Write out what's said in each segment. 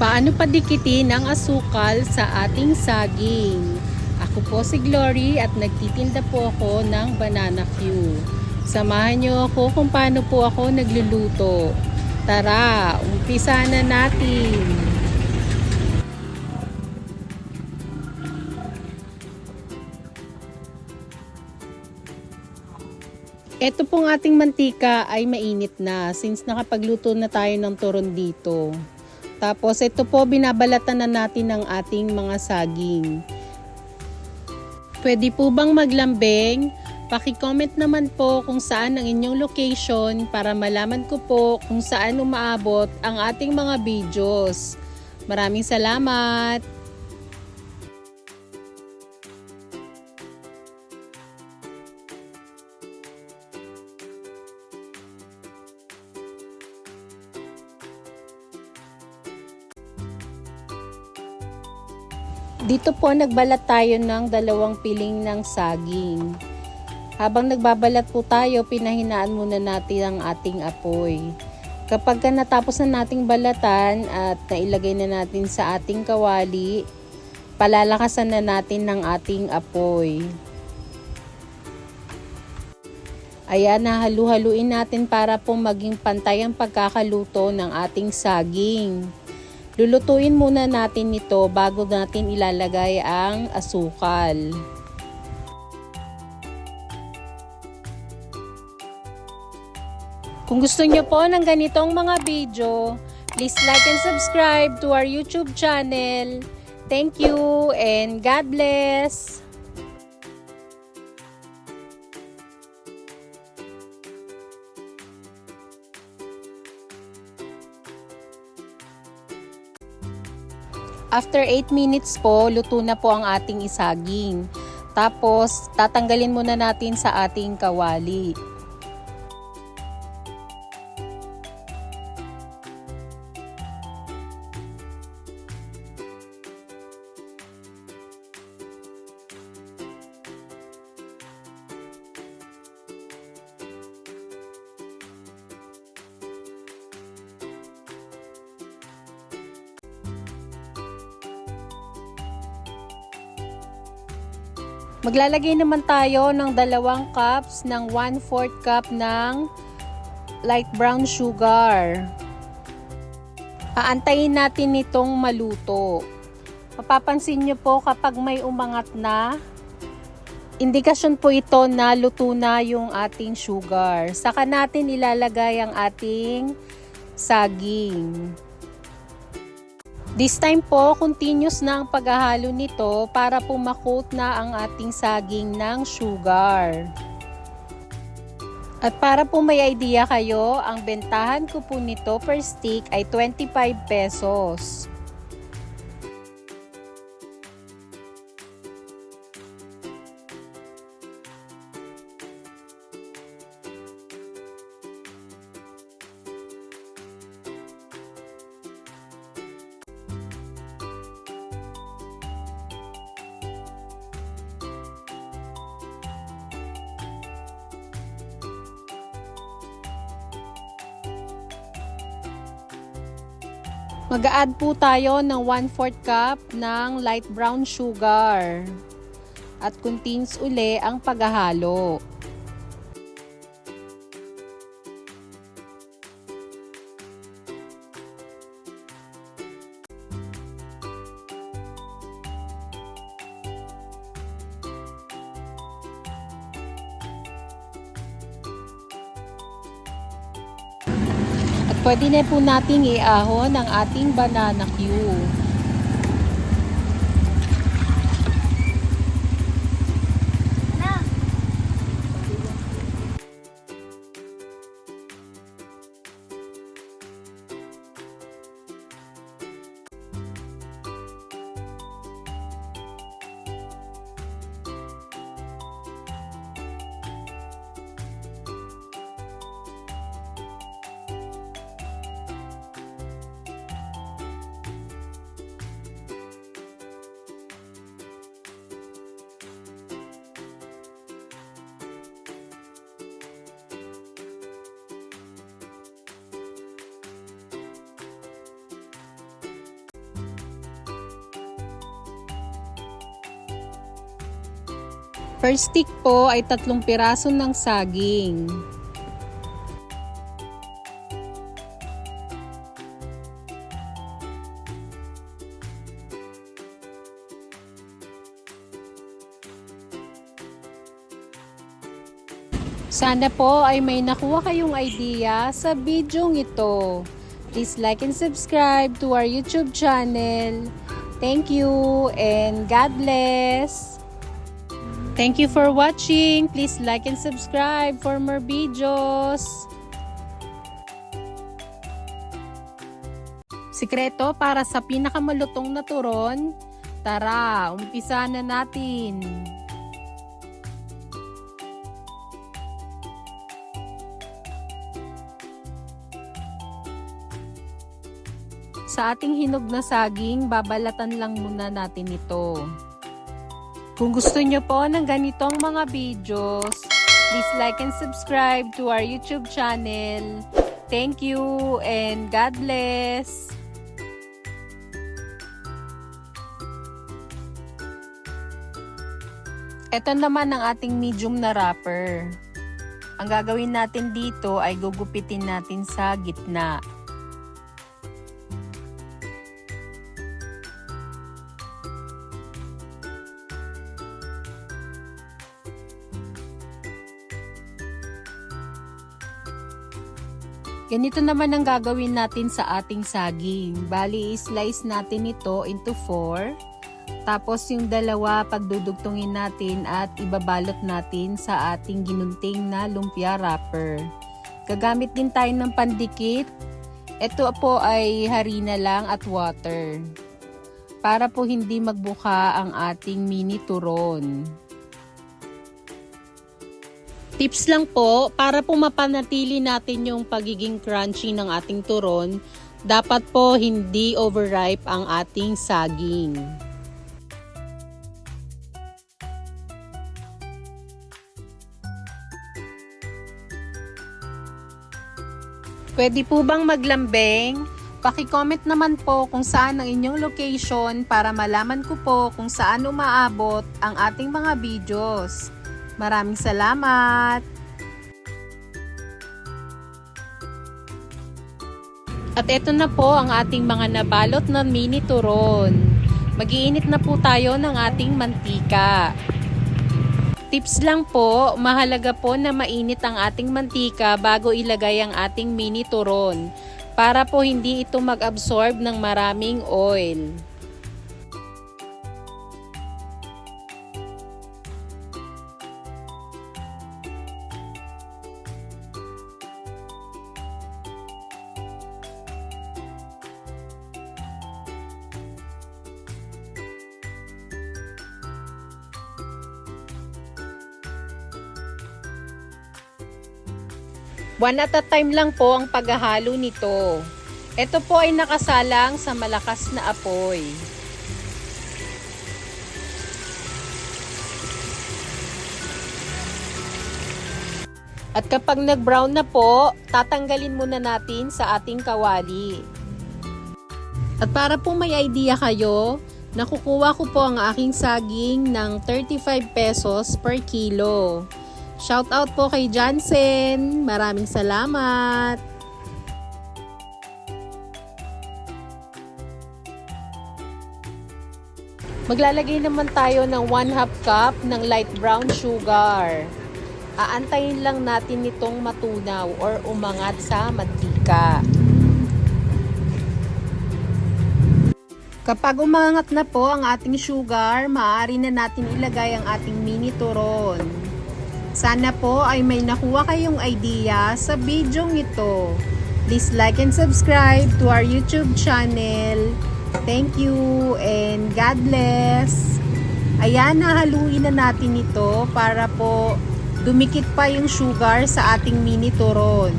Paano padikitin ang asukal sa ating saging? Ako po si Glory at nagtitinda po ako ng banana Q. Samahan niyo ako kung paano po ako nagluluto. Tara, umpisa na natin. Ito pong ating mantika ay mainit na since nakapagluto na tayo ng turon dito. Tapos ito po binabalatan na natin ng ating mga saging. Pwede po bang maglambing? Paki-comment naman po kung saan ang inyong location para malaman ko po kung saan umaabot ang ating mga videos. Maraming salamat! Dito po nagbalat tayo ng 2 piling ng saging. Habang nagbabalat po tayo, pinahinaan muna natin ang ating apoy. Kapag natapos na nating balatan at nailagay na natin sa ating kawali, palalakasan na natin ng ating apoy. Ayan, nahalu-haluin natin para po maging pantay ang pagkakaluto ng ating saging. Lulutuin muna natin ito bago natin ilalagay ang asukal. Kung gusto niyo po ng ganitong mga video, please like and subscribe to our YouTube channel. Thank you and God bless! After 8 minutes po, luto na po ang ating isaging. Tapos, tatanggalin muna natin sa ating kawali. Maglalagay naman tayo ng 2 cups ng 1/4 cup ng light brown sugar. Aantayin natin itong maluto. Mapapansin nyo po kapag may umangat na, indikasyon po ito na luto na yung ating sugar. Saka natin ilalagay ang ating saging. This time po, continuous na ang paghahalo nito para po ma-coat na ang ating saging ng sugar. At para po may idea kayo, ang bentahan ko po nito per stick ay 25 pesos. Mag-a-add po tayo ng 1/4 cup ng light brown sugar. At contains uli ang paghahalo. Pwede na po nating iahon ang ating banana Q. Per stick po ay 3 piraso ng saging. Sana po ay may nakuha kayong idea sa bidyong ito. Please like and subscribe to our YouTube channel. Thank you and God bless! Thank you for watching. Please like and subscribe for more videos. Sikreto para sa pinakamalutong na turon. Tara, umpisa na natin. Sa ating hinog na saging, babalatan lang muna natin ito. Kung gusto nyo po ng ganitong mga videos, please like and subscribe to our YouTube channel. Thank you and God bless! Ito naman ang ating medium na wrapper. Ang gagawin natin dito ay gugupitin natin sa gitna. Ganito naman ang gagawin natin sa ating saging. Bali, i-slice natin ito into 4. Tapos yung dalawa, pagdudugtungin natin at ibabalot natin sa ating ginunting na lumpia wrapper. Gagamit din tayo ng pandikit. Ito po ay harina lang at water. Para po hindi magbuka ang ating mini turon. Tips lang po, para po mapanatili natin yung pagiging crunchy ng ating turon, dapat po hindi overripe ang ating saging. Pwede po bang maglambing? Paki-comment naman po kung saan ang inyong location para malaman ko po kung saan umaabot ang ating mga videos. Maraming salamat! At ito na po ang ating mga nabalot na mini turon. Mag-iinit na po tayo ng ating mantika. Tips lang po, mahalaga po na mainit ang ating mantika bago ilagay ang ating mini turon para po hindi ito mag-absorb ng maraming oil. One at a time lang po ang paghahalo nito. Ito po ay nakasalang sa malakas na apoy. At kapag nag-brown na po, tatanggalin muna natin sa ating kawali. At para po may idea kayo, nakukuha ko po ang aking saging ng 35 pesos per kilo. Shout out po kay Jansen. Maraming salamat. Maglalagay naman tayo ng 1/2 cup ng light brown sugar. Aantayin lang natin itong matunaw or umangat sa mantika. Kapag umangat na po ang ating sugar, maaari na natin ilagay ang ating mini turon. Sana po ay may nakuha kayong idea sa bidyong ito. Please like and subscribe to our YouTube channel. Thank you and God bless. Ayan, nahaluin na natin ito para po dumikit pa yung sugar sa ating mini turon.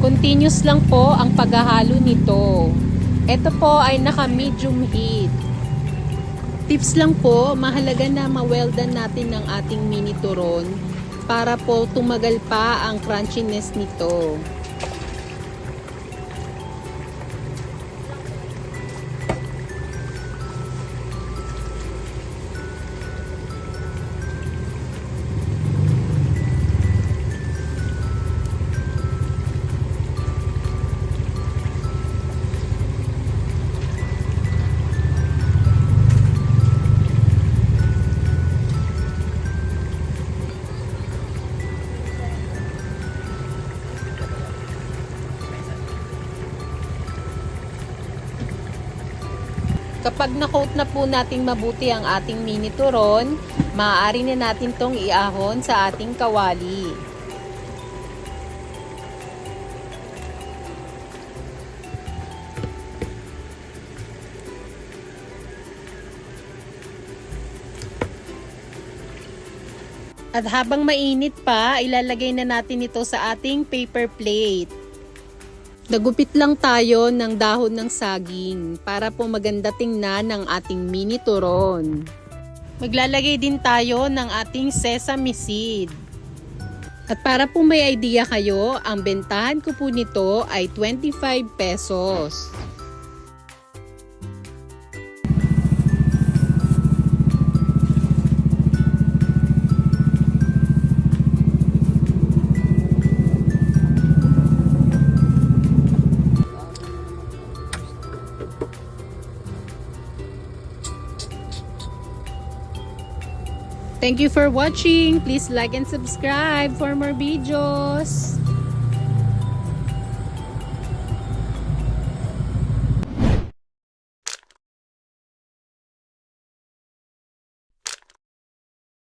Continuous lang po ang paghahalo nito. Ito po ay naka-medium heat. Tips lang po, mahalaga na ma-weldan natin ng ating mini turon para po tumagal pa ang crunchiness nito. Kapag na-coat na po natin mabuti ang ating mini turon, maaari na natin tong iahon sa ating kawali. At habang mainit pa, ilalagay na natin ito sa ating paper plate. Nagupit lang tayo ng dahon ng saging para po maganda tingnan ng ating mini turon. Maglalagay din tayo ng ating sesame seed. At para po may idea kayo, ang bentahan ko po nito ay 25 pesos. Thank you for watching. Please like and subscribe for more videos.